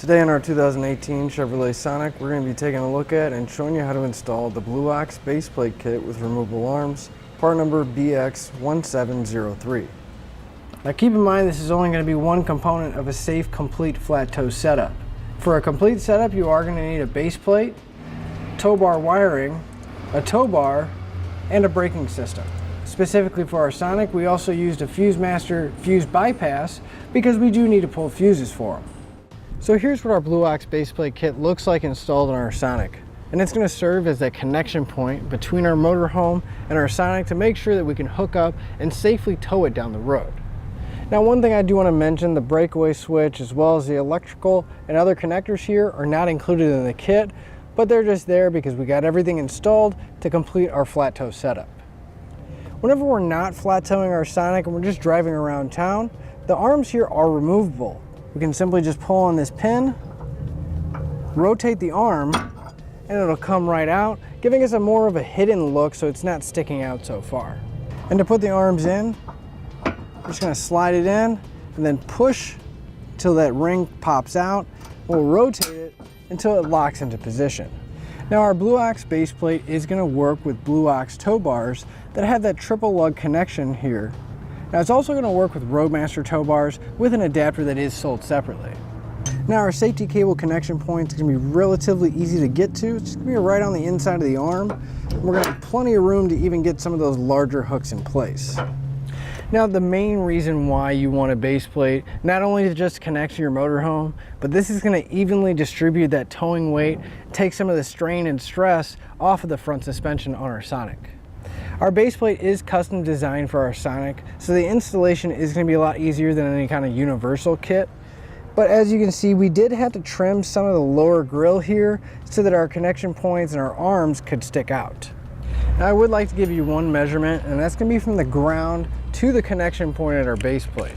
Today in our 2018 Chevrolet Sonic, we're going to be taking a look at and showing you how to install the Blue Ox base plate kit with removable arms, part number BX1703. Now keep in mind this is only going to be one component of a safe, complete flat tow setup. For a complete setup, you are going to need a base plate, tow bar wiring, a tow bar, and a braking system. Specifically for our Sonic, we also used a Fuse Master fuse bypass because we do need to pull fuses for them. So here's what our Blue Ox base plate kit looks like installed on our Sonic. And it's going to serve as that connection point between our motorhome and our Sonic to make sure that we can hook up and safely tow it down the road. Now one thing I do want to mention, the breakaway switch as well as the electrical and other connectors here are not included in the kit, but they're just there because we got everything installed to complete our flat tow setup. Whenever we're not flat towing our Sonic and we're just driving around town, the arms here are removable. We can simply just pull on this pin, rotate the arm, and it'll come right out, giving us a more of a hidden look so it's not sticking out so far. And to put the arms in, we're just going to slide it in and then push until that ring pops out. We'll rotate it until it locks into position. Now our Blue Ox base plate is going to work with Blue Ox tow bars that have that triple lug connection here. Now it's also going to work with Roadmaster tow bars with an adapter that is sold separately. Now our safety cable connection point is going to be relatively easy to get to. It's going to be right on the inside of the arm. We're going to have plenty of room to even get some of those larger hooks in place. Now the main reason why you want a base plate, not only to just connect to your motorhome, but this is going to evenly distribute that towing weight, take some of the strain and stress off of the front suspension on our Sonic. Our base plate is custom designed for our Sonic, so the installation is going to be a lot easier than any kind of universal kit. But as you can see, we did have to trim some of the lower grill here so that our connection points and our arms could stick out. Now I would like to give you one measurement, and that's going to be from the ground to the connection point at our base plate.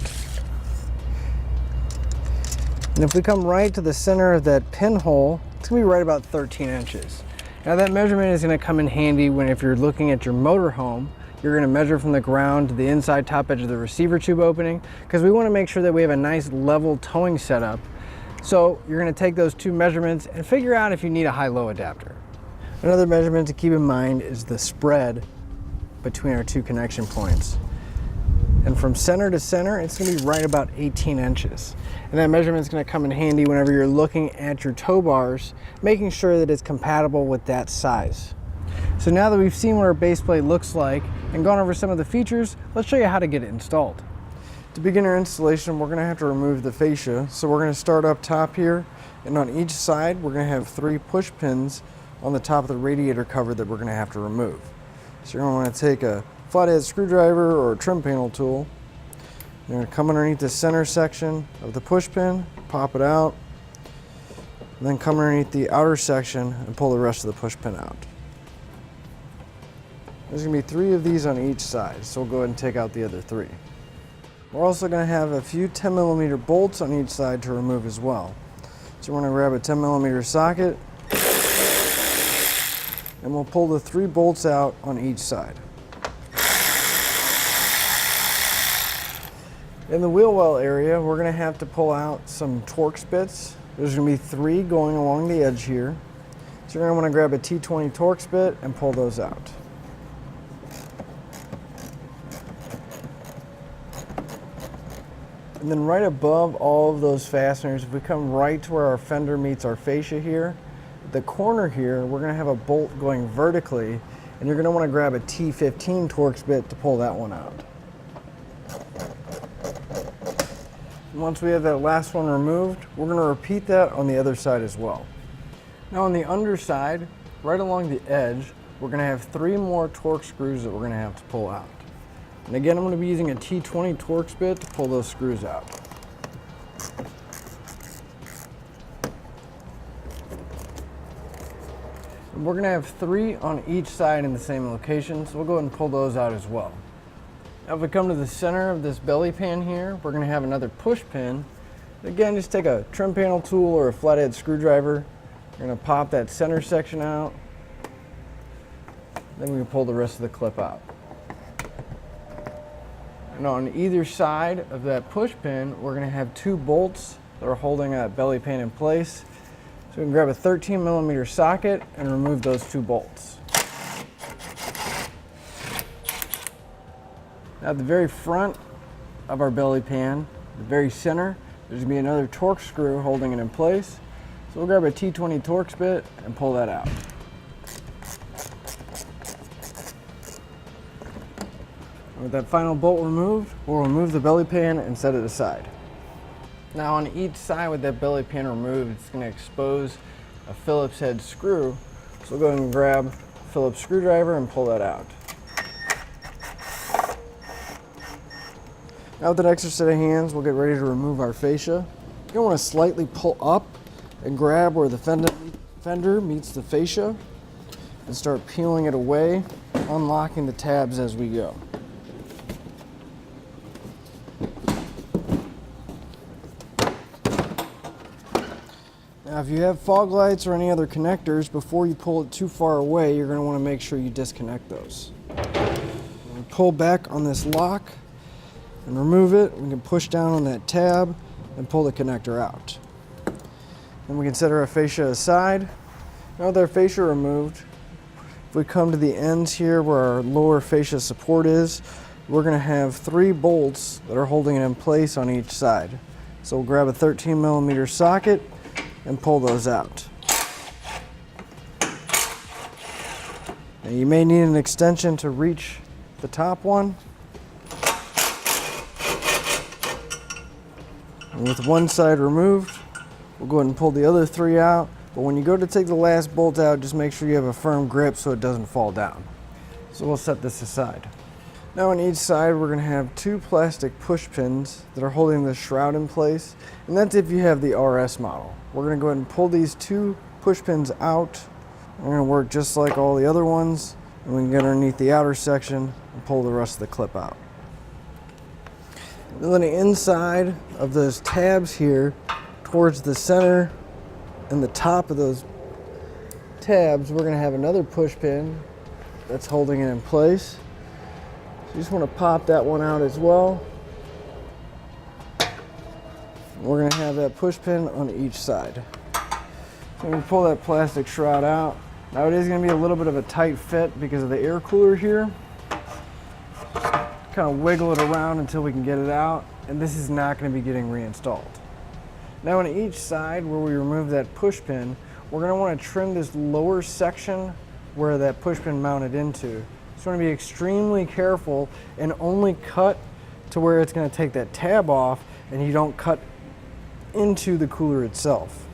And if we come right to the center of that pinhole, it's going to be right about 13 inches. Now that measurement is going to come in handy when if you're looking at your motorhome, you're going to measure from the ground to the inside top edge of the receiver tube opening, because we want to make sure that we have a nice level towing setup. So you're going to take those two measurements and figure out if you need a high-low adapter. Another measurement to keep in mind is the spread between our two connection points. And from center to center, it's going to be right about 18 inches. And that measurement is going to come in handy whenever you're looking at your tow bars, making sure that it's compatible with that size. So now that we've seen what our base plate looks like and gone over some of the features, let's show you how to get it installed. To begin our installation, we're going to have to remove the fascia. So we're going to start up top here, and on each side, we're going to have 3 push pins on the top of the radiator cover that we're going to have to remove. So you're going to want to take a flathead screwdriver or a trim panel tool. You're going to come underneath the center section of the push pin, pop it out, and then come underneath the outer section and pull the rest of the push pin out. There's going to be 3 of these on each side, so we'll go ahead and take out the other 3. We're also going to have a few 10mm bolts on each side to remove as well. So we're going to grab a 10mm socket, and we'll pull the 3 bolts out on each side. In the wheel well area, we're going to have to pull out some Torx bits. There's going to be 3 going along the edge here. So you're going to want to grab a T20 Torx bit and pull those out. And then right above all of those fasteners, if we come right to where our fender meets our fascia here, the corner here, we're going to have a bolt going vertically, and you're going to want to grab a T15 Torx bit to pull that one out. Once we have that last one removed, we're going to repeat that on the other side as well. Now on the underside, right along the edge, we're going to have 3 more Torx screws that we're going to have to pull out. And again, I'm going to be using a T20 Torx bit to pull those screws out. And we're going to have 3 on each side in the same location, so we'll go ahead and pull those out as well. Now if we come to the center of this belly pan here, we're going to have another push pin. Again, just take a trim panel tool or a flathead screwdriver. You're going to pop that center section out. Then we can pull the rest of the clip out. And on either side of that push pin, we're going to have 2 bolts that are holding that belly pan in place. So we can grab a 13mm socket and remove those 2 bolts. Now at the very front of our belly pan, the very center, there's going to be another torque screw holding it in place. So we'll grab a T20 Torx bit and pull that out. With that final bolt removed, we'll remove the belly pan and set it aside. Now on each side with that belly pan removed, it's going to expose a Phillips head screw. So we'll go ahead and grab a Phillips screwdriver and pull that out. Now with that extra set of hands, we'll get ready to remove our fascia. You're going to want to slightly pull up and grab where the fender meets the fascia and start peeling it away, unlocking the tabs as we go. Now if you have fog lights or any other connectors, before you pull it too far away, you're going to want to make sure you disconnect those. Pull back on this lock and remove it. We can push down on that tab and pull the connector out. Then we can set our fascia aside. Now with our fascia removed, if we come to the ends here where our lower fascia support is, we're going to have 3 bolts that are holding it in place on each side. So we'll grab a 13mm socket and pull those out. Now you may need an extension to reach the top one. And with one side removed, we'll go ahead and pull the other 3 out. But when you go to take the last bolt out, just make sure you have a firm grip so it doesn't fall down. So we'll set this aside. Now on each side, we're going to have 2 plastic push pins that are holding the shroud in place. And that's if you have the RS model. We're going to go ahead and pull these 2 push pins out. We're going to work just like all the other ones. And we can get underneath the outer section and pull the rest of the clip out. And then the inside of those tabs here, towards the center and the top of those tabs, we're going to have another push pin that's holding it in place. So you just want to pop that one out as well. We're going to have that push pin on each side. So we pull that plastic shroud out. Now it is going to be a little bit of a tight fit because of the air cooler here. Kind of wiggle it around until we can get it out, and this is not going to be getting reinstalled. Now on each side where we remove that push pin, we're going to want to trim this lower section where that push pin mounted into. So want to be extremely careful and only cut to where it's going to take that tab off and you don't cut into the cooler itself.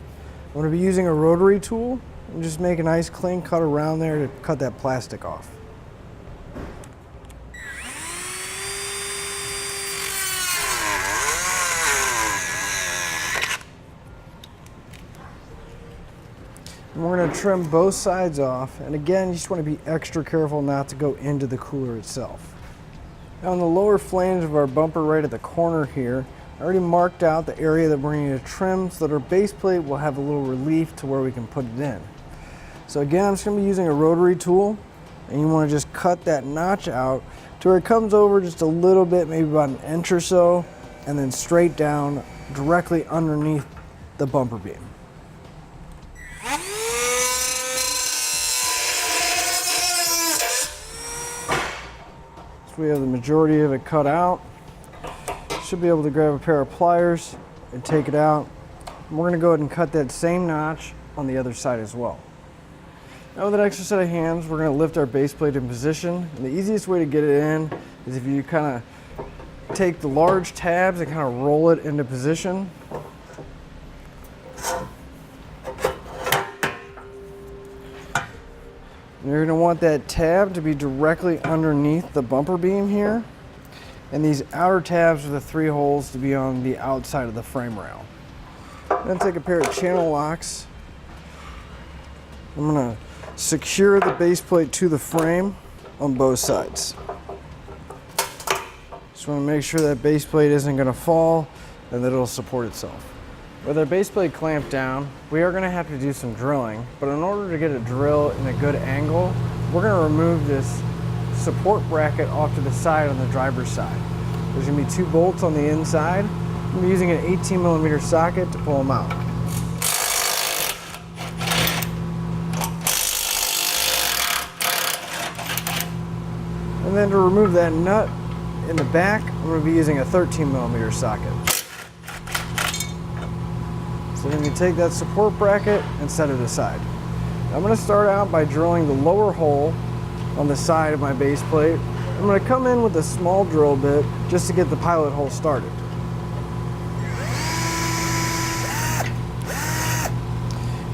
I'm going to be using a rotary tool and just make a nice clean cut around there to cut that plastic off. And we're going to trim both sides off, and again you just want to be extra careful not to go into the cooler itself. Now on the lower flange of our bumper right at the corner here, I already marked out the area that we're going to trim so that our base plate will have a little relief to where we can put it in. So again, I'm just going to be using a rotary tool, and you want to just cut that notch out to where it comes over just a little bit, maybe about an inch or so, and then straight down directly underneath the bumper beam. We have the majority of it cut out. Should be able to grab a pair of pliers and take it out. And we're going to go ahead and cut that same notch on the other side as well. Now with an extra set of hands, we're going to lift our base plate in position. And the easiest way to get it in is if you kind of take the large tabs and kind of roll it into position. You're going to want that tab to be directly underneath the bumper beam here. And these outer tabs are the 3 holes to be on the outside of the frame rail. Then take a pair of channel locks. I'm going to secure the base plate to the frame on both sides. Just want to make sure that base plate isn't going to fall and that it'll support itself. With our base plate clamped down, we are going to have to do some drilling, but in order to get a drill in a good angle, we're going to remove this support bracket off to the side on the driver's side. There's going to be 2 bolts on the inside, I'm using an 18mm socket to pull them out. And then to remove that nut in the back, I'm going to be using a 13mm socket. So then you take that support bracket and set it aside. I'm going to start out by drilling the lower hole on the side of my base plate. I'm going to come in with a small drill bit just to get the pilot hole started.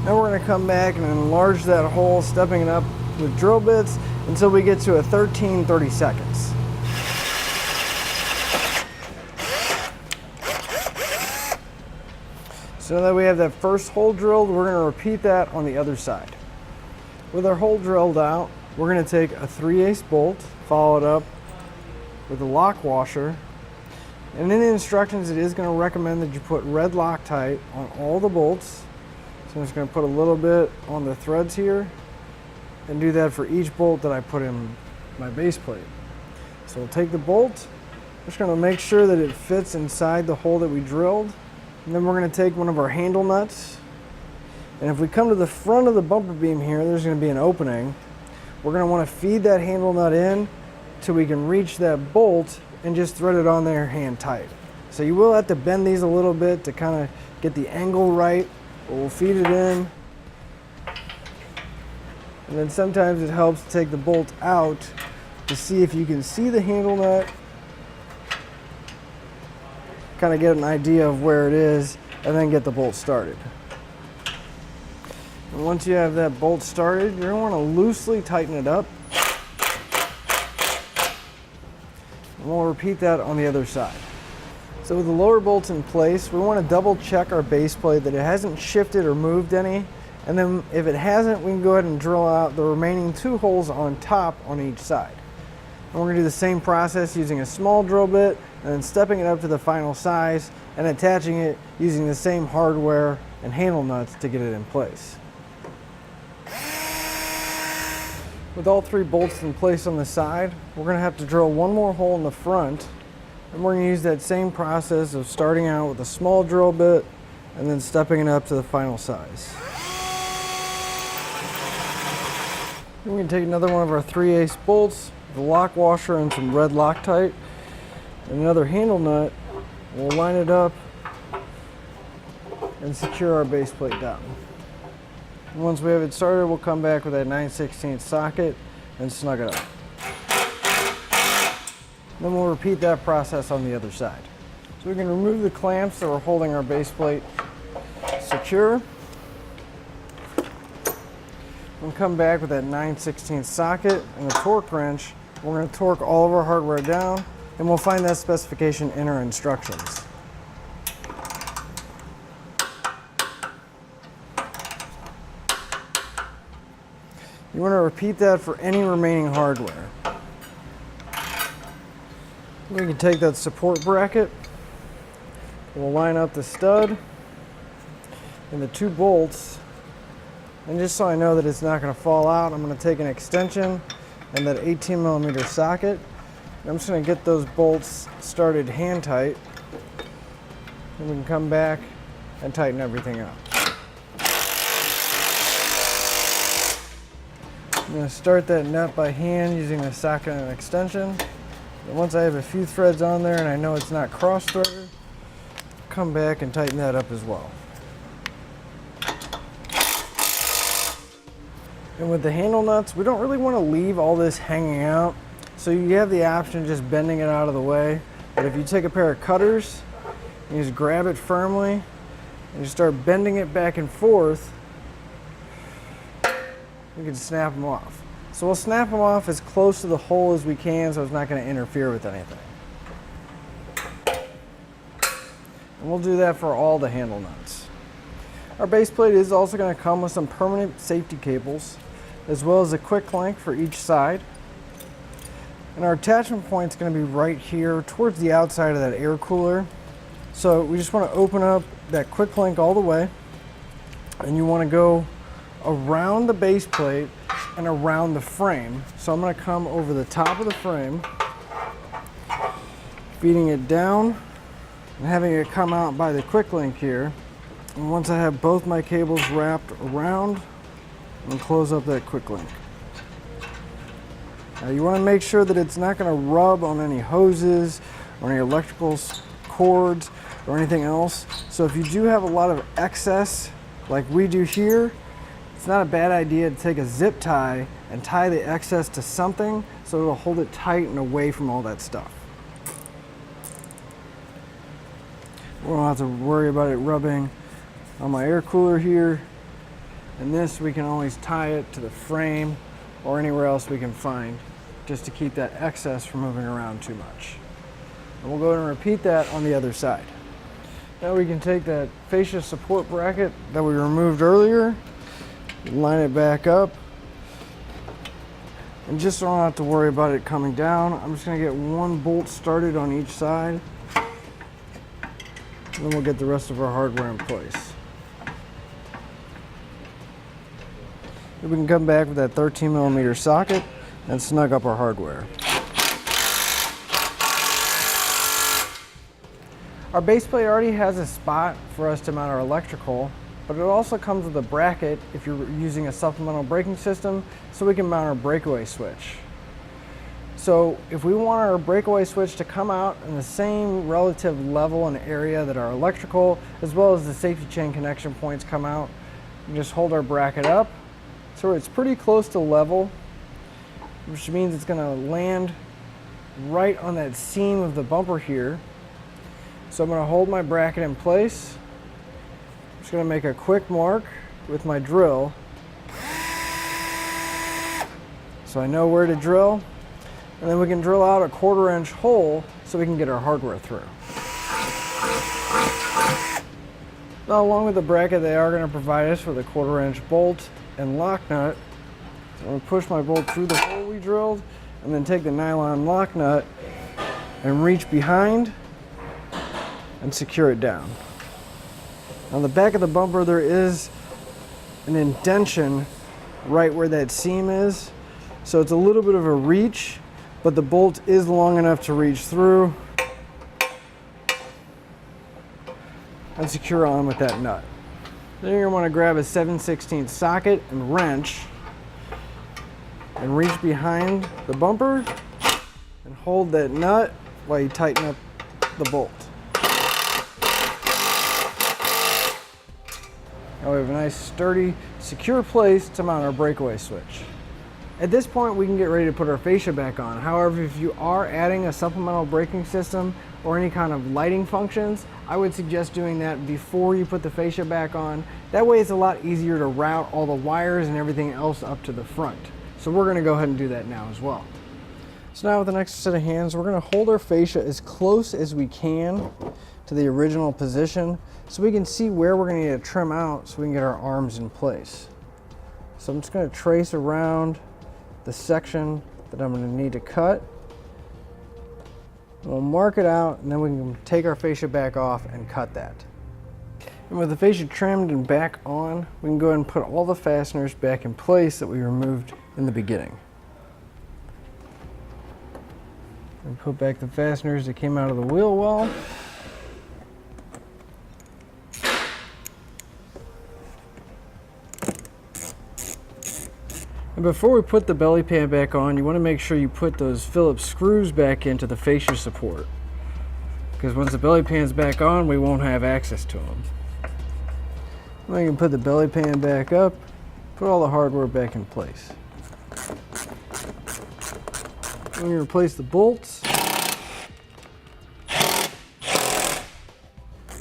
Now we're going to come back and enlarge that hole, stepping it up with drill bits until we get to a 30 seconds. So now that we have that first hole drilled, we're going to repeat that on the other side. With our hole drilled out, we're going to take a 3/8 bolt, follow it up with a lock washer. And in the instructions, it is going to recommend that you put red Loctite on all the bolts. So I'm just going to put a little bit on the threads here and do that for each bolt that I put in my base plate. So we'll take the bolt, just going to make sure that it fits inside the hole that we drilled. And then we're going to take one of our handle nuts. And if we come to the front of the bumper beam here, there's going to be an opening. We're going to want to feed that handle nut in till we can reach that bolt and just thread it on there hand tight. So you will have to bend these a little bit to kind of get the angle right, but we'll feed it in. And then sometimes it helps to take the bolt out to see if you can see the handle nut, kind of get an idea of where it is, and then get the bolt started. And once you have that bolt started, you're going to want to loosely tighten it up. And we'll repeat that on the other side. So with the lower bolts in place, we want to double check our base plate that it hasn't shifted or moved any. And then if it hasn't, we can go ahead and drill out the remaining 2 holes on top on each side. And we're going to do the same process using a small drill bit and then stepping it up to the final size and attaching it using the same hardware and handle nuts to get it in place. With all 3 bolts in place on the side, we're going to have to drill one more hole in the front, and we're going to use that same process of starting out with a small drill bit and then stepping it up to the final size. We're going to take another one of our 3/8 bolts, the lock washer and some red Loctite, and another handle nut. We'll line it up and secure our base plate down. And once we have it started, we'll come back with that 9/16 socket and snug it up. Then we'll repeat that process on the other side. So we can remove the clamps that are holding our base plate secure. We'll come back with that 9/16 socket and a torque wrench. We're going to torque all of our hardware down, and we'll find that specification in our instructions. You want to repeat that for any remaining hardware. We can take that support bracket, we'll line up the stud and the 2 bolts, and just so I know that it's not going to fall out, I'm going to take an extension and that 18mm socket. I'm just going to get those bolts started hand tight, and we can come back and tighten everything up. I'm going to start that nut by hand using a socket and an extension. And once I have a few threads on there and I know it's not cross-threaded, come back and tighten that up as well. And with the handle nuts, we don't really want to leave all this hanging out. So you have the option of just bending it out of the way. But if you take a pair of cutters, you just grab it firmly and you start bending it back and forth, you can snap them off. So we'll snap them off as close to the hole as we can so it's not going to interfere with anything. And we'll do that for all the handle nuts. Our base plate is also going to come with some permanent safety cables, as well as a quick link for each side. And our attachment point is going to be right here towards the outside of that air cooler. So we just want to open up that quick link all the way, and you want to go around the base plate and around the frame. So I'm going to come over the top of the frame, feeding it down and having it come out by the quick link here. And once I have both my cables wrapped around, and close up that quick link. Now you want to make sure that it's not going to rub on any hoses or any electrical cords or anything else. So if you do have a lot of excess like we do here, it's not a bad idea to take a zip tie and tie the excess to something so it'll hold it tight and away from all that stuff. We don't have to worry about it rubbing on my air cooler here. And this, we can always tie it to the frame or anywhere else we can find, just to keep that excess from moving around too much. And we'll go ahead and repeat that on the other side. Now we can take that fascia support bracket that we removed earlier, line it back up, and just so I don't have to worry about it coming down, I'm just going to get one bolt started on each side, and then we'll get the rest of our hardware in place. We can come back with that 13mm socket and snug up our hardware. Our base plate already has a spot for us to mount our electrical, but it also comes with a bracket if you're using a supplemental braking system, so we can mount our breakaway switch. So if we want our breakaway switch to come out in the same relative level and area that our electrical, as well as the safety chain connection points come out, we just hold our bracket up so it's pretty close to level, which means it's going to land right on that seam of the bumper here. So I'm going to hold my bracket in place. I'm just going to make a quick mark with my drill so I know where to drill, and then we can drill out a 1/4-inch hole so we can get our hardware through. Now, along with the bracket, they are going to provide us with a 1/4-inch bolt and lock nut. So I'm going to push my bolt through the hole we drilled, and then take the nylon lock nut and reach behind and secure it down. On the back of the bumper, there is an indentation right where that seam is, so it's a little bit of a reach, but the bolt is long enough to reach through and secure on with that nut. Then you're going to want to grab a 7/16 socket and wrench and reach behind the bumper and hold that nut while you tighten up the bolt. Now we have a nice, sturdy, secure place to mount our breakaway switch. At this point, we can get ready to put our fascia back on. However, if you are adding a supplemental braking system or any kind of lighting functions, I would suggest doing that before you put the fascia back on. That way it's a lot easier to route all the wires and everything else up to the front. So we're going to go ahead and do that now as well. So now with the next set of hands, we're going to hold our fascia as close as we can to the original position so we can see where we're going to need to trim out so we can get our arms in place. So I'm just going to trace around the section that I'm going to need to cut. We'll mark it out, and then we can take our fascia back off and cut that. And with the fascia trimmed and back on, we can go ahead and put all the fasteners back in place that we removed in the beginning. And put back the fasteners that came out of the wheel well. And before we put the belly pan back on, you want to make sure you put those Phillips screws back into the fascia support, because once the belly pan's back on, we won't have access to them. We can put the belly pan back up, put all the hardware back in place. We're going to replace the bolts.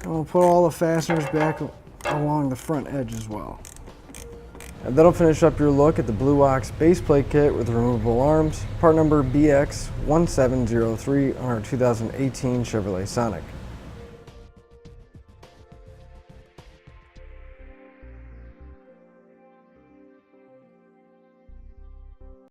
And we'll put all the fasteners back along the front edge as well. And that'll finish up your look at the Blue Ox base plate kit with removable arms, part number BX1703 on our 2018 Chevrolet Sonic.